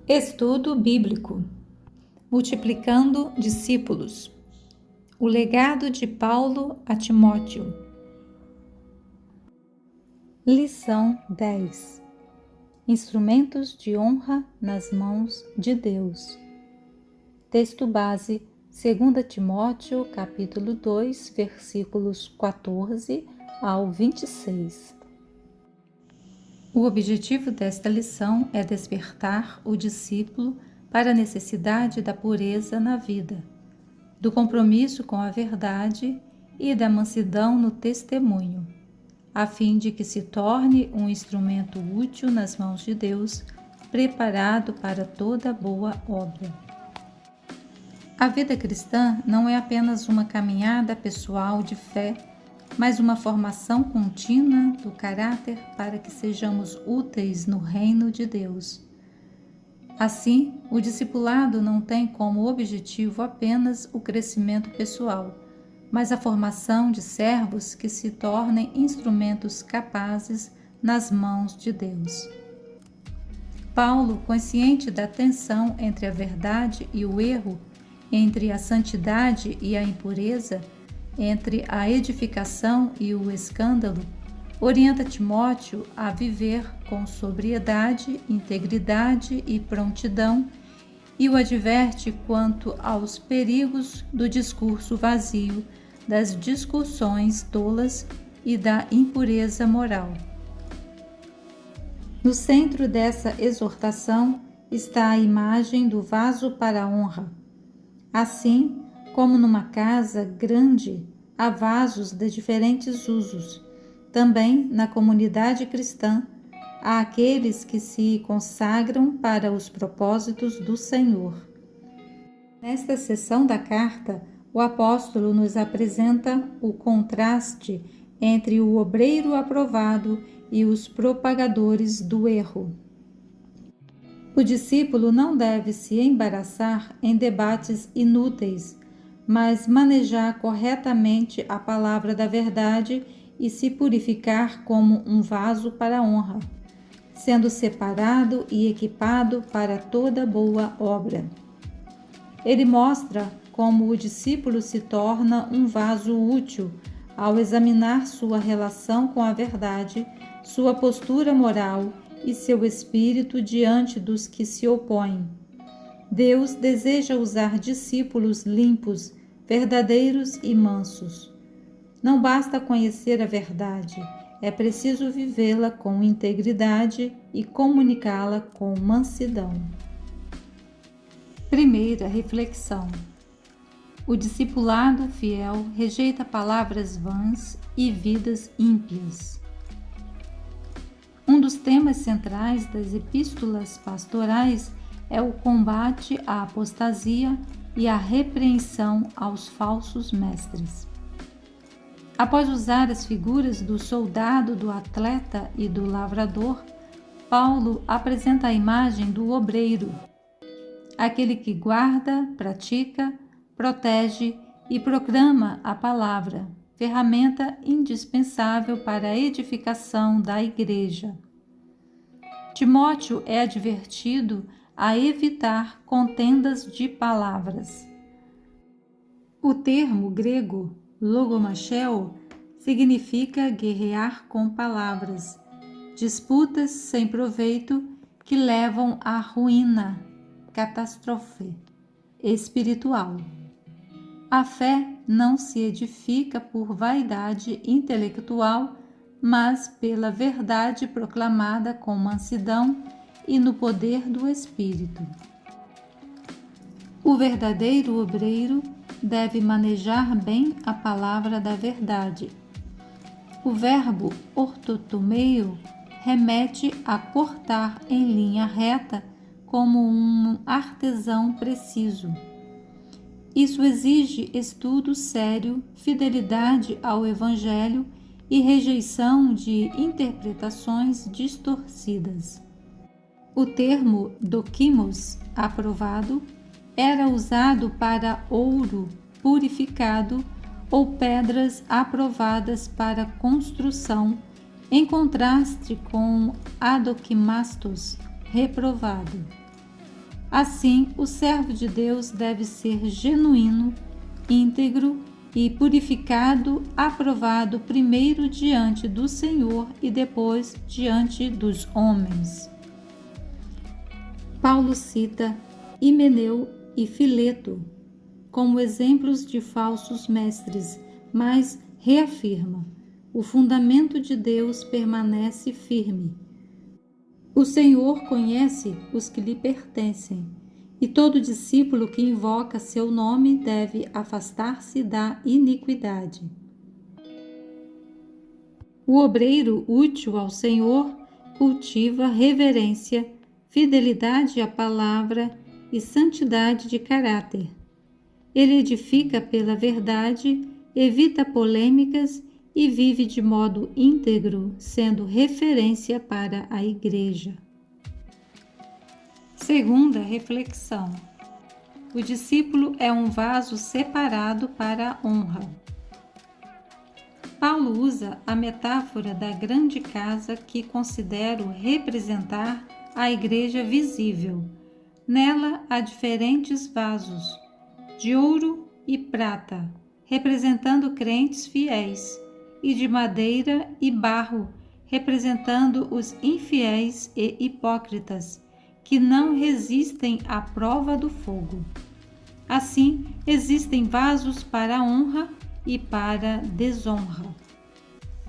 Estudo bíblico. Multiplicando discípulos. O legado de Paulo a Timóteo. Lição 10. Instrumentos de honra nas mãos de Deus. Texto base: 2 Timóteo, capítulo 2, versículos 14 ao 26. O objetivo desta lição é despertar o discípulo para a necessidade da pureza na vida, do compromisso com a verdade e da mansidão no testemunho, a fim de que se torne um instrumento útil nas mãos de Deus, preparado para toda boa obra. A vida cristã não é apenas uma caminhada pessoal de fé, mas uma formação contínua do caráter para que sejamos úteis no reino de Deus. Assim, o discipulado não tem como objetivo apenas o crescimento pessoal, mas a formação de servos que se tornem instrumentos capazes nas mãos de Deus. Paulo, consciente da tensão entre a verdade e o erro, entre a santidade e a impureza, entre a edificação e o escândalo, orienta Timóteo a viver com sobriedade, integridade e prontidão e o adverte quanto aos perigos do discurso vazio, das discussões tolas e da impureza moral. No centro dessa exortação está a imagem do vaso para a honra. Assim, como numa casa grande, há vasos de diferentes usos. Também na comunidade cristã, há aqueles que se consagram para os propósitos do Senhor. Nesta seção da carta, o apóstolo nos apresenta o contraste entre o obreiro aprovado e os propagadores do erro. O discípulo não deve se embaraçar em debates inúteis, mas manejar corretamente a palavra da verdade e se purificar como um vaso para a honra, sendo separado e equipado para toda boa obra. Ele mostra como o discípulo se torna um vaso útil ao examinar sua relação com a verdade, sua postura moral e seu espírito diante dos que se opõem. Deus deseja usar discípulos limpos, verdadeiros e mansos. Não basta conhecer a verdade, é preciso vivê-la com integridade e comunicá-la com mansidão. Primeira reflexão: o discipulado fiel rejeita palavras vãs e vidas ímpias. Um dos temas centrais das epístolas pastorais é o combate à apostasia e a repreensão aos falsos mestres. Após usar as figuras do soldado, do atleta e do lavrador, Paulo apresenta a imagem do obreiro, aquele que guarda, pratica, protege e proclama a palavra, ferramenta indispensável para a edificação da igreja. Timóteo é advertido a evitar contendas de palavras. O termo grego logomacheo significa guerrear com palavras, disputas sem proveito que levam à ruína, catástrofe espiritual. A fé não se edifica por vaidade intelectual, mas pela verdade proclamada com mansidão e no poder do Espírito. O verdadeiro obreiro deve manejar bem a palavra da verdade. O verbo ortotomeo remete a cortar em linha reta como um artesão preciso. Isso exige estudo sério, fidelidade ao Evangelho e rejeição de interpretações distorcidas. O termo dokimos, aprovado, era usado para ouro purificado ou pedras aprovadas para construção, em contraste com adokimastos, reprovado. Assim, o servo de Deus deve ser genuíno, íntegro e purificado, aprovado primeiro diante do Senhor e depois diante dos homens. Paulo cita Himeneu e Fileto como exemplos de falsos mestres, mas reafirma: o fundamento de Deus permanece firme. O Senhor conhece os que lhe pertencem, e todo discípulo que invoca seu nome deve afastar-se da iniquidade. O obreiro útil ao Senhor cultiva reverência, fidelidade à palavra e santidade de caráter. Ele edifica pela verdade, evita polêmicas e vive de modo íntegro, sendo referência para a Igreja. Segunda reflexão: o discípulo é um vaso separado para a honra. Paulo usa a metáfora da grande casa que considero representar a Igreja visível. Nela há diferentes vasos, de ouro e prata, representando crentes fiéis, e de madeira e barro, representando os infiéis e hipócritas, que não resistem à prova do fogo. Assim, existem vasos para a honra e para a desonra.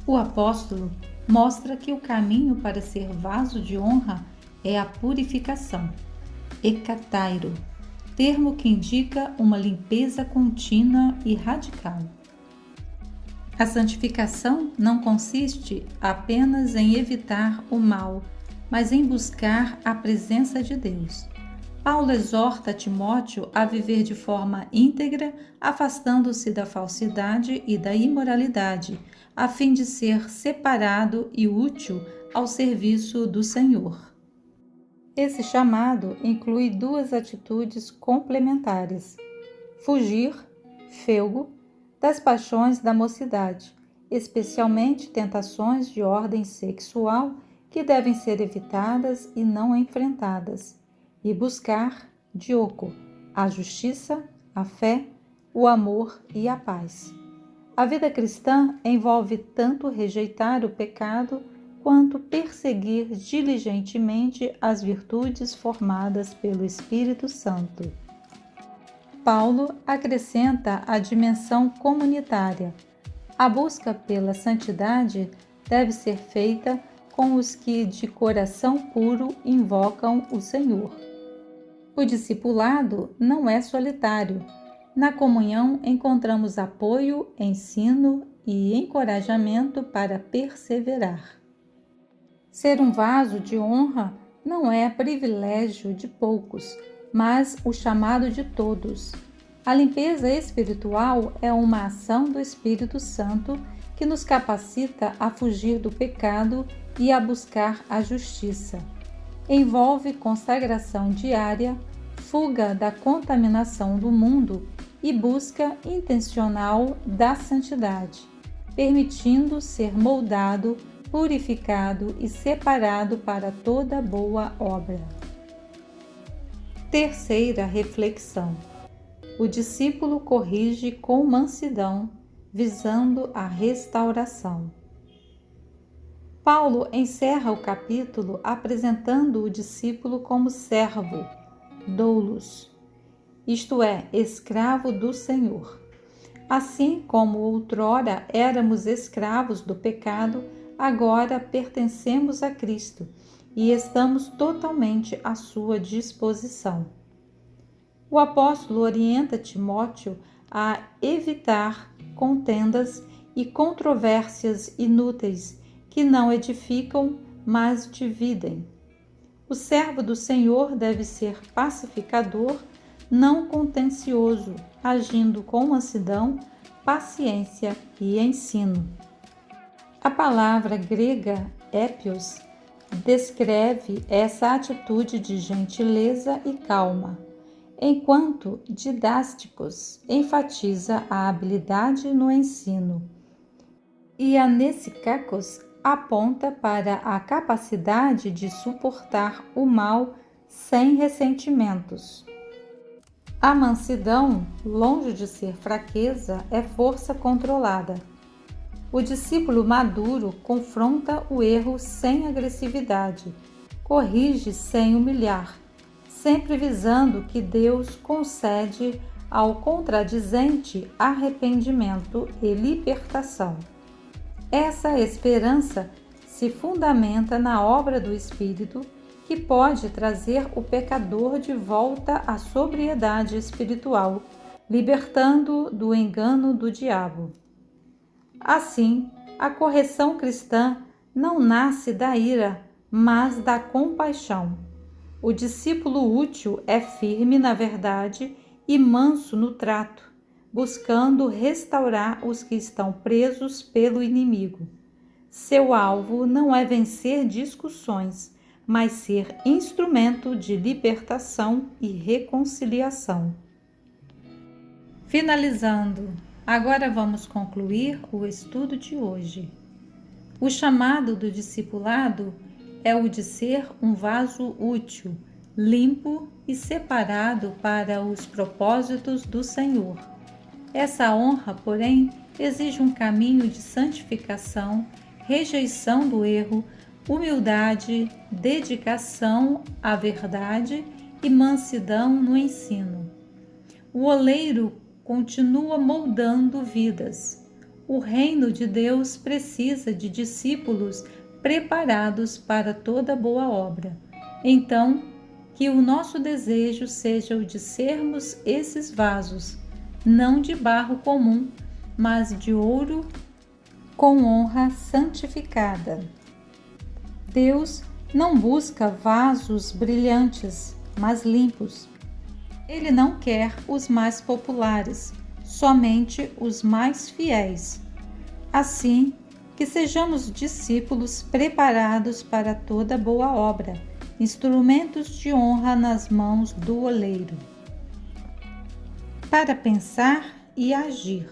O apóstolo mostra que o caminho para ser vaso de honra é a purificação, hekatairo, termo que indica uma limpeza contínua e radical. A santificação não consiste apenas em evitar o mal, mas em buscar a presença de Deus. Paulo exorta Timóteo a viver de forma íntegra, afastando-se da falsidade e da imoralidade, a fim de ser separado e útil ao serviço do Senhor. Esse chamado inclui duas atitudes complementares: fugir, feugo, das paixões da mocidade, especialmente tentações de ordem sexual que devem ser evitadas e não enfrentadas, e buscar, dioco, a justiça, a fé, o amor e a paz. A vida cristã envolve tanto rejeitar o pecado quanto perseguir diligentemente as virtudes formadas pelo Espírito Santo. Paulo acrescenta a dimensão comunitária. A busca pela santidade deve ser feita com os que de coração puro invocam o Senhor. O discipulado não é solitário. Na comunhão encontramos apoio, ensino e encorajamento para perseverar. Ser um vaso de honra não é privilégio de poucos, mas o chamado de todos. A limpeza espiritual é uma ação do Espírito Santo que nos capacita a fugir do pecado e a buscar a justiça. Envolve consagração diária, fuga da contaminação do mundo e busca intencional da santidade, permitindo ser moldado, purificado e separado para toda boa obra. Terceira reflexão: o discípulo corrige com mansidão, visando a restauração. Paulo encerra o capítulo apresentando o discípulo como servo, doulos, isto é, escravo do Senhor. Assim como outrora éramos escravos do pecado, agora pertencemos a Cristo e estamos totalmente à sua disposição. O apóstolo orienta Timóteo a evitar contendas e controvérsias inúteis que não edificam, mas dividem. O servo do Senhor deve ser pacificador, não contencioso, agindo com mansidão, paciência e ensino. A palavra grega épios descreve essa atitude de gentileza e calma, enquanto didásticos enfatiza a habilidade no ensino, e anessikakos aponta para a capacidade de suportar o mal sem ressentimentos. A mansidão, longe de ser fraqueza, é força controlada. O discípulo maduro confronta o erro sem agressividade, corrige sem humilhar, sempre visando que Deus concede ao contradizente arrependimento e libertação. Essa esperança se fundamenta na obra do Espírito, que pode trazer o pecador de volta à sobriedade espiritual, libertando-o do engano do diabo. Assim, a correção cristã não nasce da ira, mas da compaixão. O discípulo útil é firme na verdade e manso no trato, buscando restaurar os que estão presos pelo inimigo. Seu alvo não é vencer discussões, mas ser instrumento de libertação e reconciliação. Finalizando, agora vamos concluir o estudo de hoje. O chamado do discipulado é o de ser um vaso útil, limpo e separado para os propósitos do Senhor. Essa honra, porém, exige um caminho de santificação, rejeição do erro, humildade, dedicação à verdade e mansidão no ensino. O oleiro continua moldando vidas. O reino de Deus precisa de discípulos preparados para toda boa obra. Então, que o nosso desejo seja o de sermos esses vasos, não de barro comum, mas de ouro com honra santificada. Deus não busca vasos brilhantes, mas limpos. Ele não quer os mais populares, somente os mais fiéis. Assim, que sejamos discípulos preparados para toda boa obra, instrumentos de honra nas mãos do oleiro. Para pensar e agir.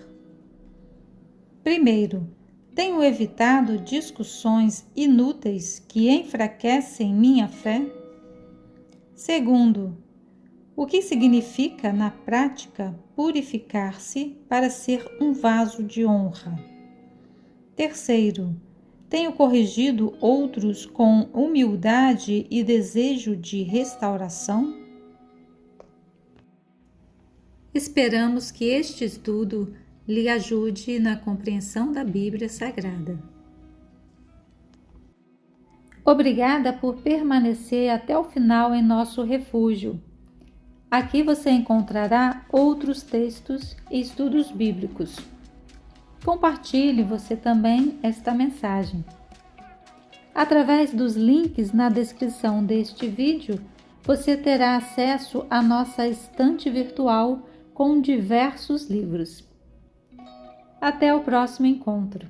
Primeiro, tenho evitado discussões inúteis que enfraquecem minha fé? Segundo, o que significa na prática purificar-se para ser um vaso de honra? Terceiro, tenho corrigido outros com humildade e desejo de restauração? Esperamos que este estudo lhe ajude na compreensão da Bíblia Sagrada. Obrigada por permanecer até o final em nosso refúgio. Aqui você encontrará outros textos e estudos bíblicos. Compartilhe você também esta mensagem. Através dos links na descrição deste vídeo, você terá acesso à nossa estante virtual com diversos livros. Até o próximo encontro.